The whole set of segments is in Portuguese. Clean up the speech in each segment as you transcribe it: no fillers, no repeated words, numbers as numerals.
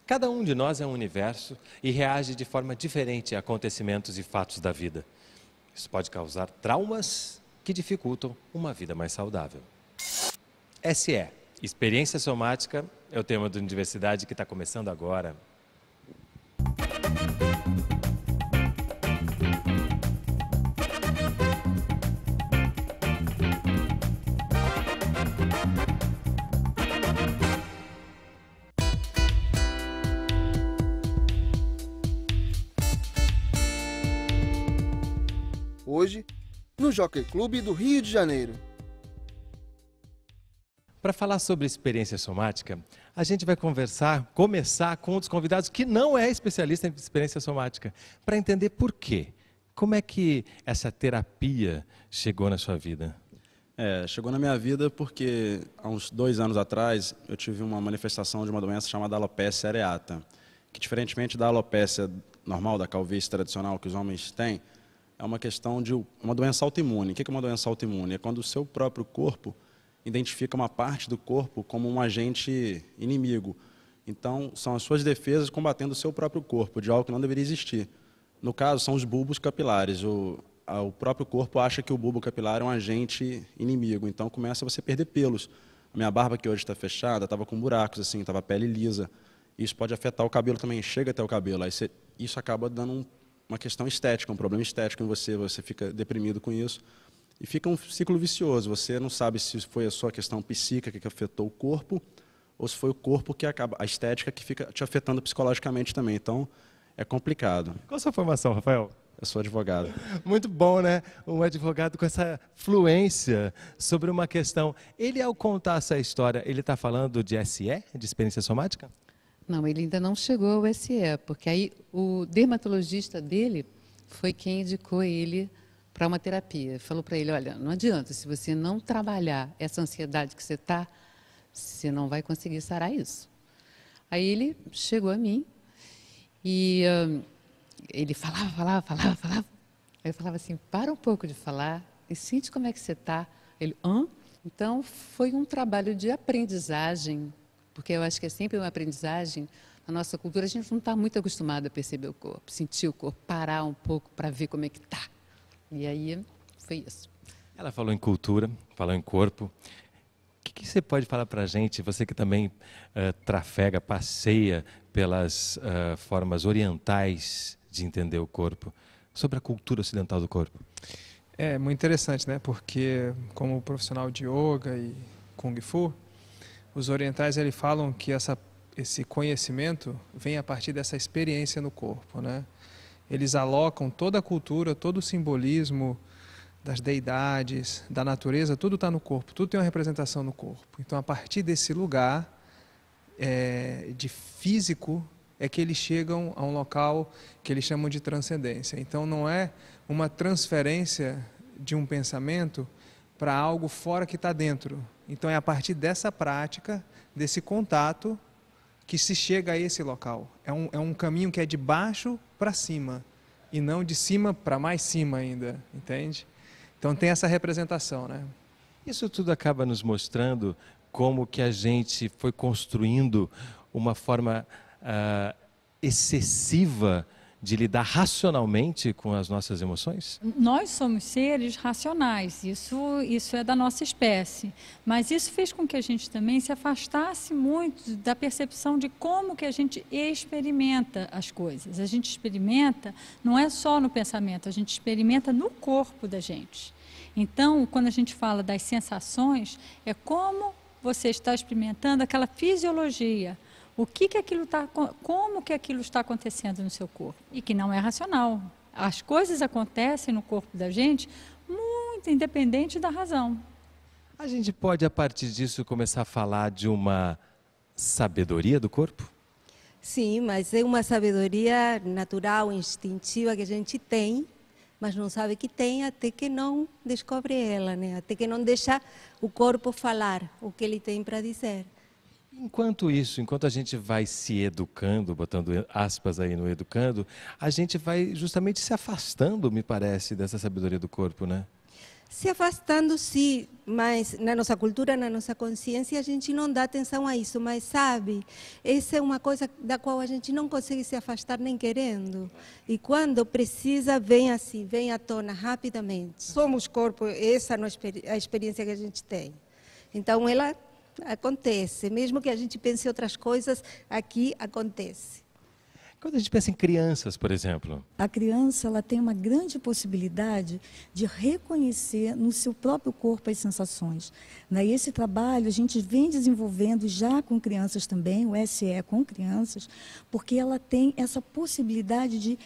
Cada um de nós é um universo e reage de forma diferente a acontecimentos e fatos da vida. Isso pode causar traumas que dificultam uma vida mais saudável. SE, experiência somática, é o tema da universidade que está começando agora. Hoje, no Jockey Clube do Rio de Janeiro. Para falar sobre experiência somática, a gente vai começar com um dos convidados que não é especialista em experiência somática, para entender por quê. Como é que essa terapia chegou na sua vida? Chegou na minha vida porque há uns 2 anos atrás eu tive uma manifestação de uma doença chamada alopecia areata, que diferentemente da alopecia normal, da calvície tradicional que os homens têm, é uma questão de uma doença autoimune. O que é uma doença autoimune? É quando o seu próprio corpo identifica uma parte do corpo como um agente inimigo. Então, são as suas defesas combatendo o seu próprio corpo, de algo que não deveria existir. No caso, são os bulbos capilares. O próprio corpo acha que o bulbo capilar é um agente inimigo, então começa você a perder pelos. A minha barba, que hoje está fechada, estava com buracos, assim, estava a pele lisa. Isso pode afetar o cabelo também, chega até o cabelo. Aí isso acaba dando uma questão estética, um problema estético em você fica deprimido com isso. E fica um ciclo vicioso, você não sabe se foi a sua questão psíquica que afetou o corpo, ou se foi o corpo que acaba, a estética que fica te afetando psicologicamente também. Então, é complicado. Qual a sua formação, Rafael? Eu sou advogado. Muito bom, né? Um advogado com essa fluência sobre uma questão. Ele, ao contar essa história, ele está falando de SE, de experiência somática? Não, ele ainda não chegou ao SE, porque aí o dermatologista dele foi quem indicou ele para uma terapia. Falou para ele, olha, não adianta, se você não trabalhar essa ansiedade que você está, você não vai conseguir sarar isso. Aí ele chegou a mim e ele falava. Aí eu falava assim, para um pouco de falar e sente como é que você está. Ele, hã? Então, foi um trabalho de aprendizagem, porque eu acho que é sempre uma aprendizagem. Na nossa cultura, a gente não está muito acostumado a perceber o corpo, sentir o corpo, parar um pouco para ver como é que está. E aí, foi isso. Ela falou em cultura, falou em corpo. O que você pode falar para a gente, você que também trafega, passeia pelas formas orientais de entender o corpo, sobre a cultura ocidental do corpo? É muito interessante, né? Porque como profissional de yoga e Kung Fu, os orientais eles falam que esse conhecimento vem a partir dessa experiência no corpo, né? Eles alocam toda a cultura, todo o simbolismo das deidades, da natureza, tudo está no corpo, tudo tem uma representação no corpo. Então, a partir desse lugar de físico, é que eles chegam a um local que eles chamam de transcendência. Então, não é uma transferência de um pensamento para algo fora que está dentro. Então, é a partir dessa prática, desse contato, que se chega a esse local. É um caminho que é de baixo para cima, e não de cima para mais cima ainda, entende? Então tem essa representação, né? Isso tudo acaba nos mostrando como que a gente foi construindo uma forma excessiva de lidar racionalmente com as nossas emoções? Nós somos seres racionais, isso é da nossa espécie, mas isso fez com que a gente também se afastasse muito da percepção de como que a gente experimenta as coisas. A gente experimenta, não é só no pensamento, a gente experimenta no corpo da gente. Então, quando a gente fala das sensações, é como você está experimentando aquela fisiologia. Como que aquilo está acontecendo no seu corpo? E que não é racional. As coisas acontecem no corpo da gente muito independente da razão. A gente pode, a partir disso, começar a falar de uma sabedoria do corpo? Sim, mas é uma sabedoria natural, instintiva que a gente tem, mas não sabe que tem até que não descobre ela, né? Até que não deixa o corpo falar o que ele tem para dizer. Enquanto a gente vai se educando, botando aspas aí no educando, a gente vai justamente se afastando, me parece, dessa sabedoria do corpo, né? se afastando, sim, mas na nossa cultura, na nossa consciência, a gente não dá atenção a isso. Mas, sabe, essa é uma coisa da qual a gente não consegue se afastar nem querendo. E quando precisa, vem assim, vem à tona rapidamente. Somos corpo, essa é a experiência que a gente tem. Então, ela acontece. Mesmo que a gente pense em outras coisas, aqui acontece. Quando a gente pensa em crianças, por exemplo, A criança ela tem uma grande possibilidade de reconhecer no seu próprio corpo as sensações. E esse trabalho a gente vem desenvolvendo já com crianças também, o SE com crianças, porque ela tem essa possibilidade de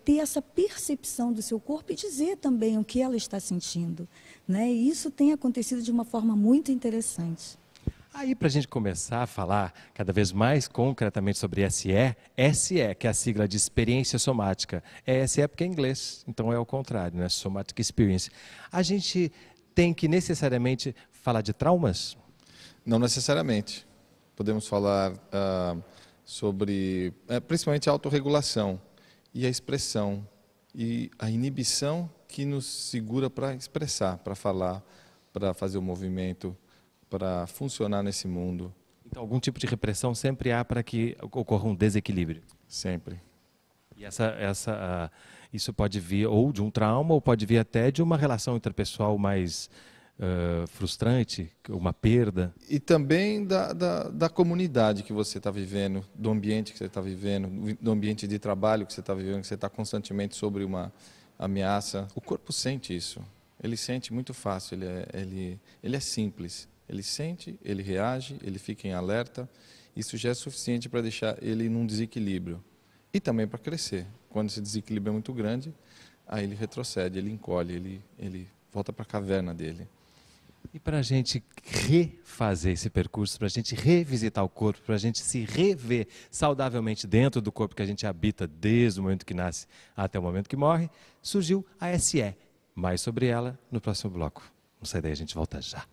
ter essa percepção do seu corpo e dizer também o que ela está sentindo. E isso tem acontecido de uma forma muito interessante. aí para a gente começar a falar cada vez mais concretamente sobre SE, que é a sigla de experiência somática. SE porque é inglês, então é o contrário, né? Somatic Experience. A gente tem que necessariamente falar de traumas? Não necessariamente. Podemos falar sobre, principalmente a autorregulação e a expressão e a inibição que nos segura para expressar, para falar, para fazer o movimento, para funcionar nesse mundo. Então, algum tipo de repressão sempre há para que ocorra um desequilíbrio. Sempre. E isso pode vir ou de um trauma, ou pode vir até de uma relação interpessoal mais frustrante, uma perda. E também da comunidade que você está vivendo, do ambiente que você está vivendo, do ambiente de trabalho que você está vivendo, que você está constantemente sobre uma ameaça. O corpo sente isso. Ele sente muito fácil, ele é simples. Ele sente, ele reage, ele fica em alerta. Isso já é suficiente para deixar ele num desequilíbrio. E também para crescer. Quando esse desequilíbrio é muito grande, aí ele retrocede, ele encolhe, ele volta para a caverna dele. E para a gente refazer esse percurso, para a gente revisitar o corpo, para a gente se rever saudavelmente dentro do corpo que a gente habita desde o momento que nasce até o momento que morre, surgiu a SE. Mais sobre ela no próximo bloco. Não sai daí, a gente volta já.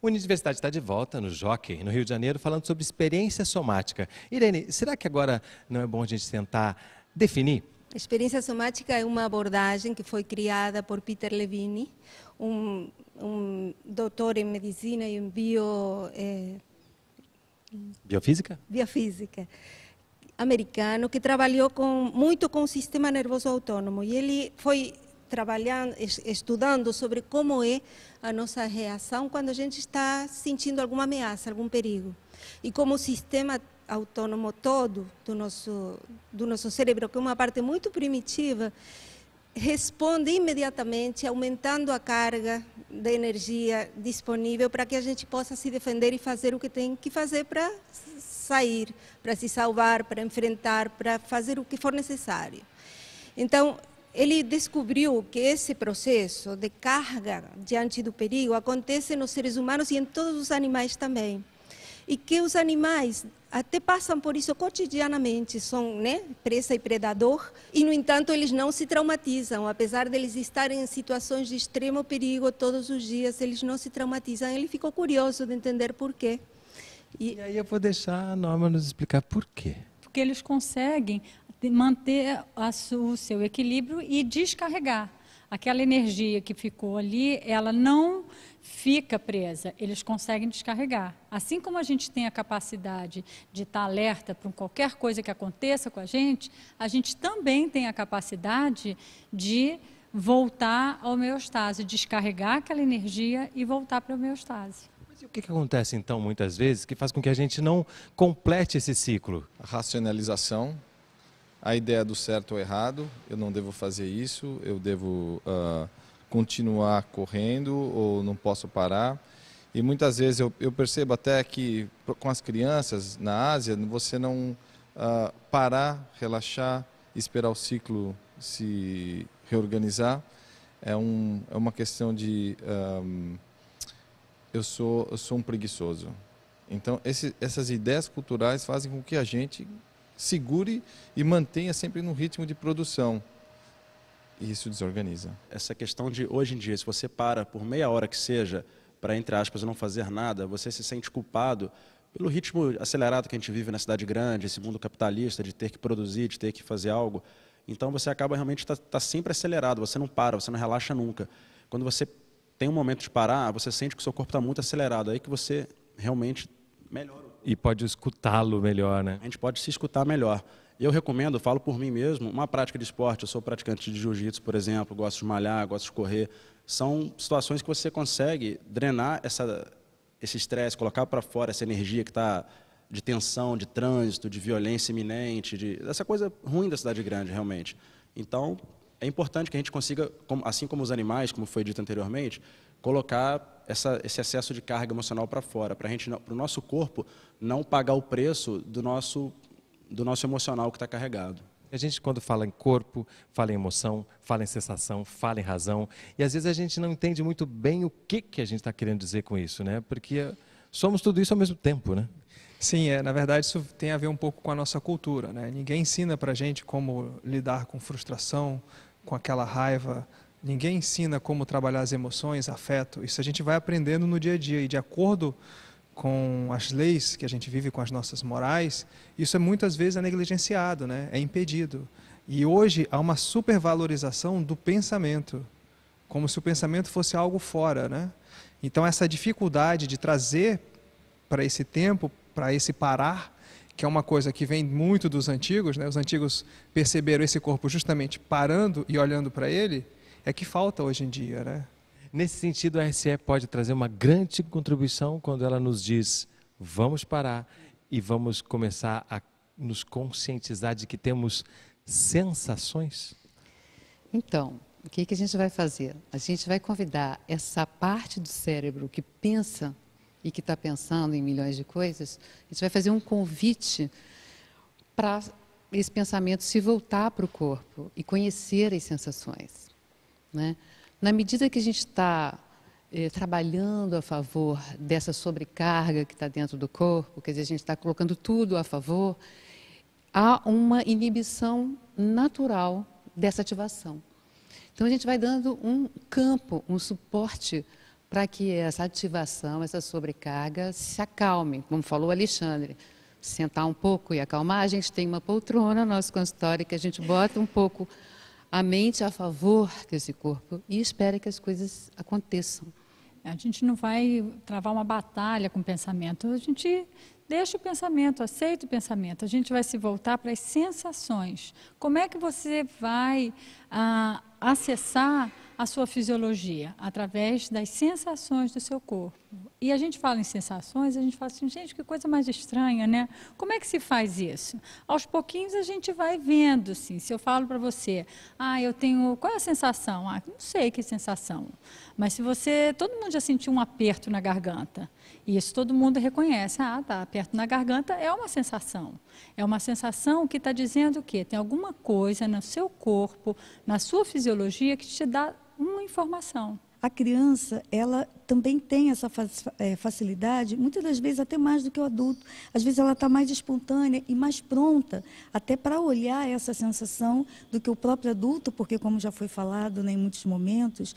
A Universidade está de volta no Jockey, no Rio de Janeiro, falando sobre experiência somática. Irene, será que agora não é bom a gente tentar definir? A experiência somática é uma abordagem que foi criada por Peter Levine, um doutor em medicina e em Biofísica? biofísica americano, que trabalhou muito com o sistema nervoso autônomo. E ele foi estudando sobre como é a nossa reação quando a gente está sentindo alguma ameaça, algum perigo. E como o sistema autônomo todo do nosso cérebro, que é uma parte muito primitiva, responde imediatamente, aumentando a carga de energia disponível para que a gente possa se defender e fazer o que tem que fazer para sair, para se salvar, para enfrentar, para fazer o que for necessário. Então, ele descobriu que esse processo de carga diante do perigo acontece nos seres humanos e em todos os animais também. E que os animais até passam por isso cotidianamente, são presa e predador, e no entanto eles não se traumatizam, apesar de eles estarem em situações de extremo perigo todos os dias, eles não se traumatizam. Ele ficou curioso de entender por quê. E aí eu vou deixar a Norma nos explicar por quê. Porque eles conseguem manter o seu equilíbrio e descarregar. Aquela energia que ficou ali, ela não fica presa, eles conseguem descarregar. Assim como a gente tem a capacidade de estar alerta para qualquer coisa que aconteça com a gente também tem a capacidade de voltar à homeostase, descarregar aquela energia e voltar para a homeostase. Mas e o que acontece então, muitas vezes, que faz com que a gente não complete esse ciclo? A racionalização, a ideia do certo ou errado, eu não devo fazer isso, eu devo continuar correndo ou não posso parar. E muitas vezes eu percebo até que com as crianças na Ásia, você não parar, relaxar, esperar o ciclo se reorganizar, é uma questão de eu sou um preguiçoso. Então essas ideias culturais fazem com que a gente segure e mantenha sempre no ritmo de produção. E isso desorganiza. Essa questão de, hoje em dia, se você para por meia hora que seja, para, entre aspas, não fazer nada, você se sente culpado pelo ritmo acelerado que a gente vive na cidade grande, esse mundo capitalista, de ter que produzir, de ter que fazer algo. Então você acaba realmente tá sempre acelerado, você não para, você não relaxa nunca. Quando você tem um momento de parar, você sente que o seu corpo está muito acelerado, aí que você realmente melhora. E pode escutá-lo melhor, né? A gente pode se escutar melhor. Eu recomendo, falo por mim mesmo, uma prática de esporte. Eu sou praticante de jiu-jitsu, por exemplo, gosto de malhar, gosto de correr. São situações que você consegue drenar esse estresse, colocar para fora essa energia que está de tensão, de trânsito, de violência iminente, dessa coisa ruim da cidade grande, realmente. Então, é importante que a gente consiga, assim como os animais, como foi dito anteriormente, colocar esse excesso de carga emocional para fora, para o nosso corpo não pagar o preço do nosso emocional que está carregado. A gente, quando fala em corpo, fala em emoção, fala em sensação, fala em razão, e às vezes a gente não entende muito bem o que a gente está querendo dizer com isso, né? Porque somos tudo isso ao mesmo tempo, né? Sim, na verdade isso tem a ver um pouco com a nossa cultura, né? Ninguém ensina para a gente como lidar com frustração, com aquela raiva. Ninguém ensina como trabalhar as emoções, afeto. Isso a gente vai aprendendo no dia a dia e de acordo com as leis que a gente vive, com as nossas morais, isso muitas vezes é negligenciado, né? É impedido. E hoje há uma supervalorização do pensamento, como se o pensamento fosse algo fora, né? Então essa dificuldade de trazer para esse tempo, para esse parar, que é uma coisa que vem muito dos antigos, né? Os antigos perceberam esse corpo justamente parando e olhando para ele, é que falta hoje em dia, né? Nesse sentido, a RCE pode trazer uma grande contribuição quando ela nos diz: vamos parar e vamos começar a nos conscientizar de que temos sensações? Então, o que a gente vai fazer? A gente vai convidar essa parte do cérebro que pensa e que está pensando em milhões de coisas, a gente vai fazer um convite para esse pensamento se voltar para o corpo e conhecer as sensações, né? Na medida que a gente está trabalhando a favor dessa sobrecarga que está dentro do corpo, quer dizer, a gente está colocando tudo a favor, há uma inibição natural dessa ativação. Então, a gente vai dando um campo, um suporte para que essa ativação, essa sobrecarga se acalme. Como falou o Alexandre, sentar um pouco e acalmar. A gente tem uma poltrona no nosso consultório que a gente bota um pouco a mente a favor desse corpo e espera que as coisas aconteçam. A gente não vai travar uma batalha com o pensamento, a gente deixa o pensamento, aceita o pensamento, a gente vai se voltar para as sensações. Como é que você vai acessar a sua fisiologia? Através das sensações do seu corpo. E a gente fala em sensações, a gente fala assim, gente, que coisa mais estranha, né? Como é que se faz isso? Aos pouquinhos a gente vai vendo, assim, se eu falo para você, eu tenho, qual é a sensação? Não sei que sensação. Mas se você, todo mundo já sentiu um aperto na garganta, e isso todo mundo reconhece, tá, aperto na garganta é uma sensação. É uma sensação que está dizendo o quê? Tem alguma coisa no seu corpo, na sua fisiologia, que te dá uma informação. A criança, ela também tem essa facilidade, muitas das vezes até mais do que o adulto. Às vezes ela está mais espontânea e mais pronta até para olhar essa sensação do que o próprio adulto, porque, como já foi falado, né, em muitos momentos,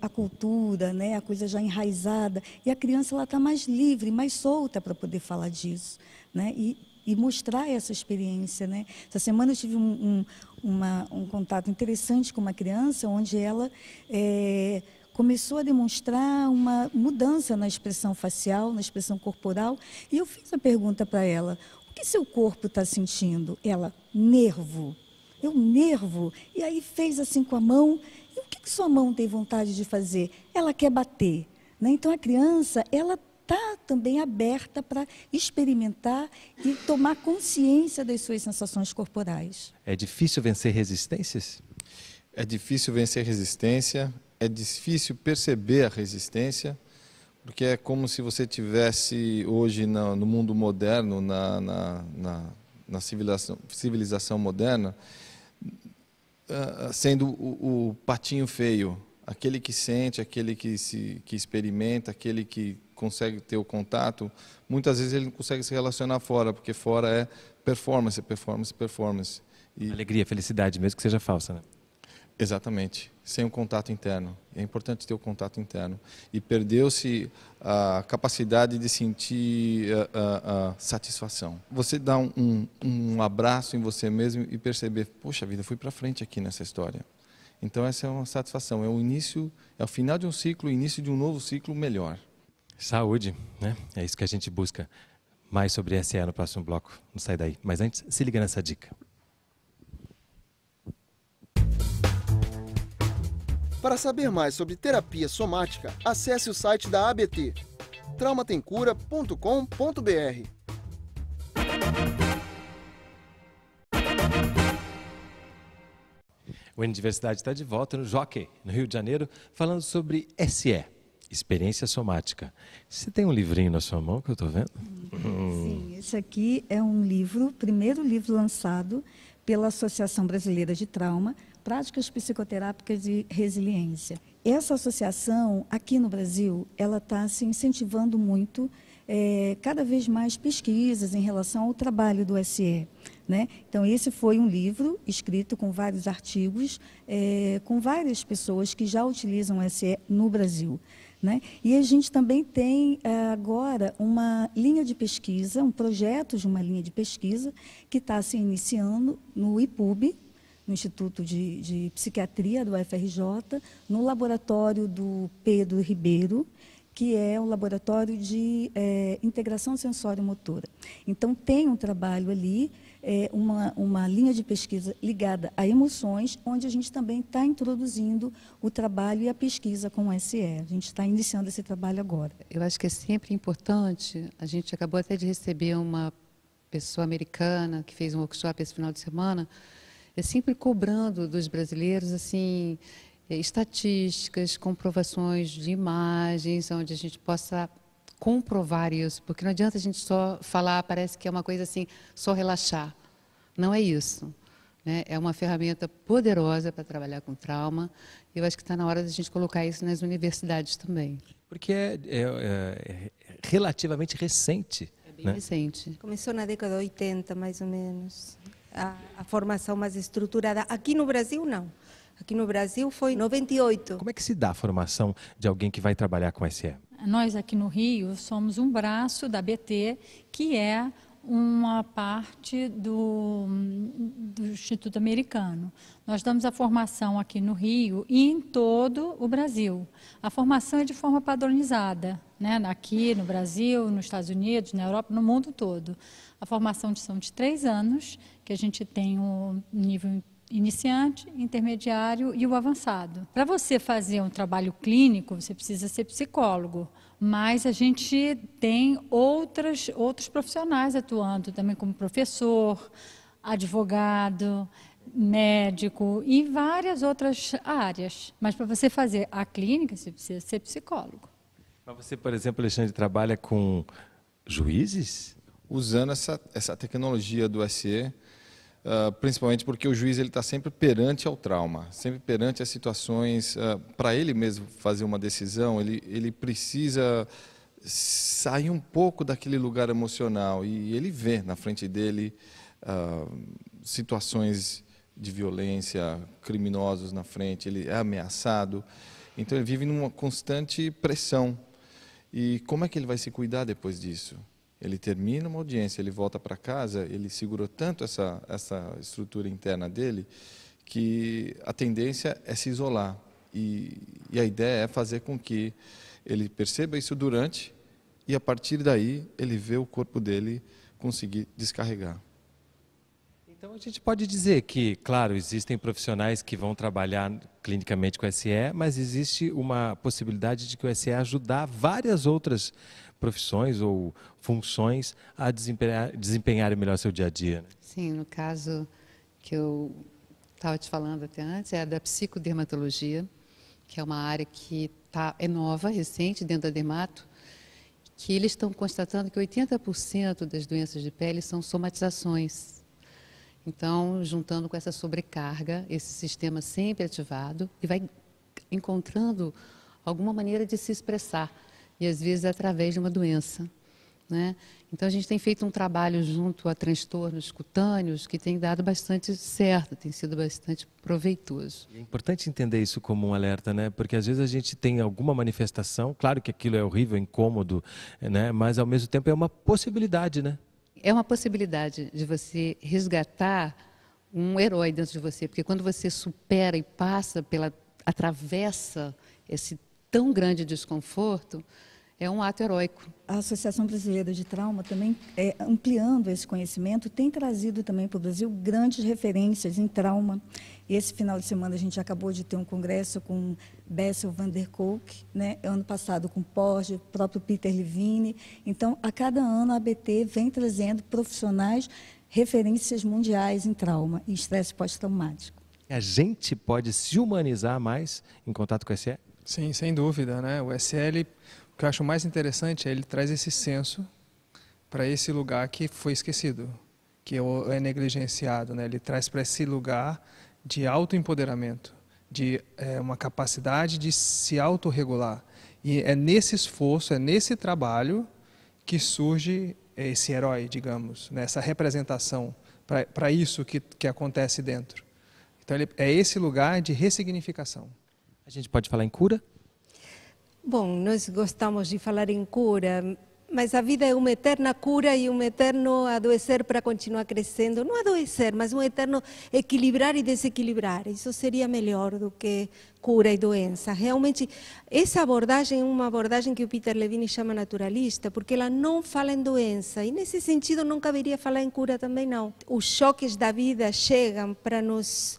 a cultura, né, a coisa já enraizada, e a criança ela está mais livre, mais solta para poder falar disso, né, e mostrar essa experiência, né? Essa semana eu tive um contato interessante com uma criança, onde ela começou a demonstrar uma mudança na expressão facial, na expressão corporal, e eu fiz a pergunta para ela: o que seu corpo está sentindo? Ela: nervo. Eu: nervo? E aí fez assim com a mão. E o que sua mão tem vontade de fazer? Ela quer bater, né? Então a criança, ela está também aberta para experimentar e tomar consciência das suas sensações corporais. É difícil vencer resistências? É difícil vencer resistência, é difícil perceber a resistência, porque é como se você tivesse hoje no mundo moderno, na civilização moderna, sendo o patinho feio, aquele que sente, aquele que experimenta, aquele que consegue ter o contato. Muitas vezes ele não consegue se relacionar fora, porque fora é performance, performance, performance. E alegria, felicidade, mesmo que seja falsa, né? Exatamente, sem o contato interno. É importante ter o contato interno. E perdeu-se a capacidade de sentir satisfação. Você dá um abraço em você mesmo e perceber, poxa vida, fui para frente aqui nessa história. Então essa é uma satisfação, é o início, é o final de um ciclo, o início de um novo ciclo melhor. Saúde, né? É isso que a gente busca. Mais sobre SE no próximo bloco. Não sai daí. Mas antes, se liga nessa dica. Para saber mais sobre terapia somática, acesse o site da ABT, traumatemcura.com.br. O Universidade está de volta no Jockey, no Rio de Janeiro, falando sobre SE, experiência somática. Você tem um livrinho na sua mão que eu estou vendo? Sim, esse aqui é um livro, primeiro livro lançado pela Associação Brasileira de Trauma, Práticas Psicoterápicas e Resiliência. Essa associação, aqui no Brasil, ela está se incentivando muito, cada vez mais pesquisas em relação ao trabalho do SE. Né? Então, esse foi um livro escrito com vários artigos, com várias pessoas que já utilizam o SE no Brasil. Né? E a gente também tem agora uma linha de pesquisa, um projeto de uma linha de pesquisa que está se iniciando no IPUB, no Instituto de Psiquiatria do UFRJ, no laboratório do Pedro Ribeiro, que é um laboratório de integração sensório-motora. Então, tem um trabalho ali, uma linha de pesquisa ligada a emoções, onde a gente também está introduzindo o trabalho e a pesquisa com o SE. A gente está iniciando esse trabalho agora. Eu acho que é sempre importante, a gente acabou até de receber uma pessoa americana que fez um workshop esse final de semana, sempre cobrando dos brasileiros, assim, estatísticas, comprovações de imagens, onde a gente possa comprovar isso, porque não adianta a gente só falar, parece que é uma coisa assim, só relaxar. Não é isso. Né? É uma ferramenta poderosa para trabalhar com trauma. Eu acho que está na hora de a gente colocar isso nas universidades também. Porque é relativamente recente. É bem recente. Começou na década de 80, mais ou menos. A formação mais estruturada. Aqui no Brasil, não. Aqui no Brasil foi em 98. Como é que se dá a formação de alguém que vai trabalhar com SE? Nós aqui no Rio somos um braço da BT, que é uma parte do Instituto Americano. Nós damos a formação aqui no Rio e em todo o Brasil. A formação é de forma padronizada, né? Aqui no Brasil, nos Estados Unidos, na Europa, no mundo todo. A formação são de 3 anos, que a gente tem o nível iniciante, intermediário e o avançado. Para você fazer um trabalho clínico, você precisa ser psicólogo, mas a gente tem outros profissionais atuando também como professor, advogado, médico e várias outras áreas. Mas para você fazer a clínica, você precisa ser psicólogo. Mas você, por exemplo, Alexandre, trabalha com juízes? Usando essa tecnologia do SE, principalmente porque o juiz está sempre perante ao trauma, sempre perante as situações, para ele mesmo fazer uma decisão, ele precisa sair um pouco daquele lugar emocional e ele vê na frente dele situações de violência, criminosos na frente, ele é ameaçado, então ele vive numa constante pressão. E como é que ele vai se cuidar depois disso? Ele termina uma audiência, ele volta para casa, ele segurou tanto essa estrutura interna dele que a tendência é se isolar. E a ideia é fazer com que ele perceba isso durante e, a partir daí, ele vê o corpo dele conseguir descarregar. Então, a gente pode dizer que, claro, existem profissionais que vão trabalhar clinicamente com o SE, mas existe uma possibilidade de que o SE ajudar várias outras profissões ou funções a desempenharem melhor seu dia a dia. Né? Sim, no caso que eu estava te falando até antes, é a da psicodermatologia, que é uma área que é nova, recente, dentro da dermato, que eles estão constatando que 80% das doenças de pele são somatizações. Então, juntando com essa sobrecarga, esse sistema sempre ativado, e vai encontrando alguma maneira de se expressar, e às vezes através de uma doença. né? Então, a gente tem feito um trabalho junto a transtornos cutâneos que tem dado bastante certo, tem sido bastante proveitoso. É importante entender isso como um alerta, né? Porque às vezes a gente tem alguma manifestação, claro que aquilo é horrível, incômodo, né? Mas ao mesmo tempo é uma possibilidade, né? É uma possibilidade de você resgatar um herói dentro de você, porque quando você supera e atravessa esse tão grande desconforto, é um ato heróico. A Associação Brasileira de Trauma também, ampliando esse conhecimento, tem trazido também para o Brasil grandes referências em trauma. Esse final de semana a gente acabou de ter um congresso com Bessel van der Kolk, né? Ano passado com Porge, o próprio Peter Levine. Então, a cada ano a ABT vem trazendo profissionais, referências mundiais em trauma e estresse pós-traumático. A gente pode se humanizar mais em contato com o SE? Sim, sem dúvida, né? O SL, o que eu acho mais interessante é ele traz esse senso para esse lugar que foi esquecido, que é negligenciado, né? Ele traz para esse lugar de autoempoderamento, de uma capacidade de se autorregular. E é nesse esforço, é nesse trabalho que surge esse herói, digamos, né? Essa representação para isso que acontece dentro. Então, é esse lugar de ressignificação. A gente pode falar em cura? Bom, nós gostamos de falar em cura, mas a vida é uma eterna cura e um eterno adoecer para continuar crescendo. Não adoecer, mas um eterno equilibrar e desequilibrar. Isso seria melhor do que cura e doença. Realmente, essa abordagem é uma abordagem que o Peter Levine chama naturalista, porque ela não fala em doença. E, nesse sentido, não caberia falar em cura também, não. Os choques da vida chegam para nos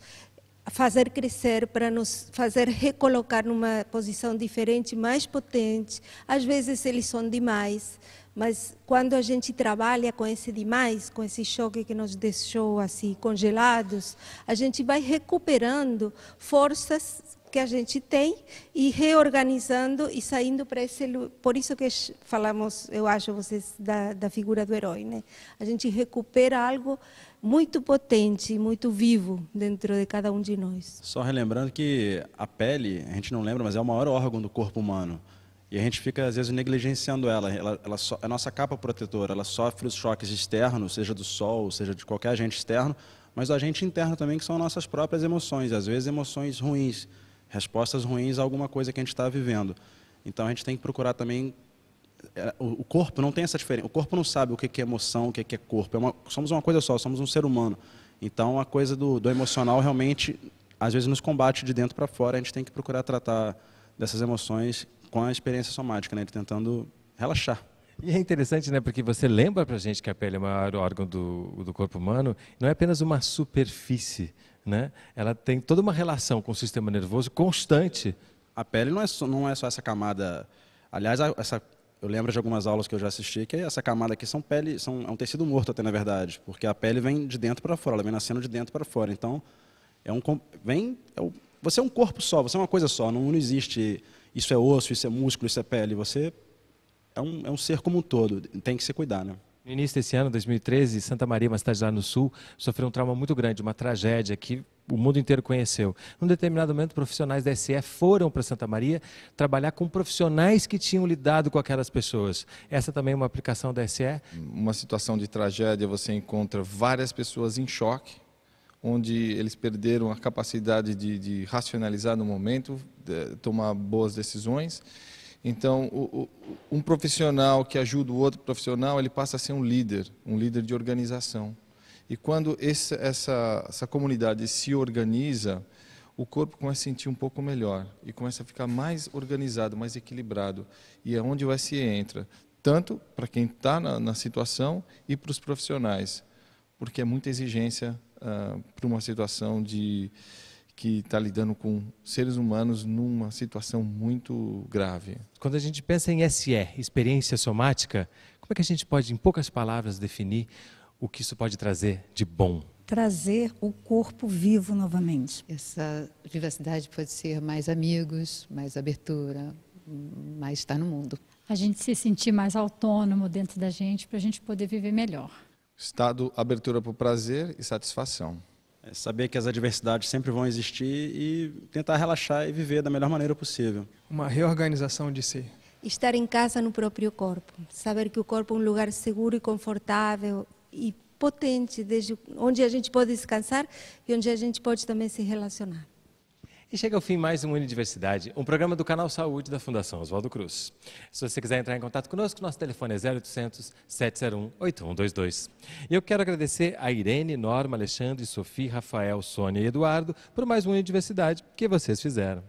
fazer crescer, para nos fazer recolocar numa posição diferente, mais potente. Às vezes eles são demais, mas quando a gente trabalha com esse demais, com esse choque que nos deixou assim congelados, a gente vai recuperando forças que a gente tem e reorganizando e saindo para esse... Por isso que falamos, eu acho, vocês, da figura do herói, né? A gente recupera algo muito potente, muito vivo dentro de cada um de nós. Só relembrando que a pele, a gente não lembra, mas é o maior órgão do corpo humano. E a gente fica, às vezes, negligenciando ela. É a nossa capa protetora, ela sofre os choques externos, seja do sol, seja de qualquer agente externo, mas o agente interno também, que são nossas próprias emoções, às vezes emoções ruins, respostas ruins a alguma coisa que a gente está vivendo. Então, a gente tem que procurar também... O corpo não tem essa diferença. O corpo não sabe o que é emoção, o que é corpo. Somos uma coisa só, somos um ser humano. Então, a coisa do emocional realmente, às vezes, nos combate de dentro para fora. A gente tem que procurar tratar dessas emoções com a experiência somática, né? Tentando relaxar. E é interessante, né? Porque você lembra para a gente que a pele é o maior órgão do corpo humano. Não é apenas uma superfície, né? Ela tem toda uma relação com o sistema nervoso constante. A pele não é só essa camada... Aliás, eu lembro de algumas aulas que eu já assisti, que essa camada aqui é um tecido morto até, na verdade, porque a pele vem de dentro para fora, ela vem nascendo de dentro para fora. Então, você é um corpo só, você é uma coisa só, não existe isso é osso, isso é músculo, isso é pele. Você é um ser como um todo, tem que se cuidar, né? No início desse ano, 2013, Santa Maria, uma cidade lá no sul, sofreu um trauma muito grande, uma tragédia que o mundo inteiro conheceu. Num determinado momento, profissionais da SE foram para Santa Maria trabalhar com profissionais que tinham lidado com aquelas pessoas. Essa também é uma aplicação da SE? Uma situação de tragédia, você encontra várias pessoas em choque, onde eles perderam a capacidade de racionalizar no momento, tomar boas decisões. Então, um profissional que ajuda o outro profissional, ele passa a ser um líder de organização. E quando essa comunidade se organiza, o corpo começa a sentir um pouco melhor e começa a ficar mais organizado, mais equilibrado. E é onde o SE entra, tanto para quem está na situação e para os profissionais, porque é muita exigência para uma situação que está lidando com seres humanos numa situação muito grave. Quando a gente pensa em SE, experiência somática, como é que a gente pode, em poucas palavras, definir o que isso pode trazer de bom? Trazer o corpo vivo novamente. Essa vivacidade pode ser mais amigos, mais abertura, mais estar no mundo. A gente se sentir mais autônomo dentro da gente para a gente poder viver melhor. Estado, abertura para o prazer e satisfação. É saber que as adversidades sempre vão existir e tentar relaxar e viver da melhor maneira possível. Uma reorganização de si. estar em casa no próprio corpo. Saber que o corpo é um lugar seguro e confortável e potente, desde onde a gente pode descansar e onde a gente pode também se relacionar. E chega ao fim mais um Unidiversidade, um programa do Canal Saúde da Fundação Oswaldo Cruz. Se você quiser entrar em contato conosco, nosso telefone é 0800 701 8122. E eu quero agradecer a Irene, Norma, Alexandre, Sofia, Rafael, Sônia e Eduardo por mais um Unidiversidade que vocês fizeram.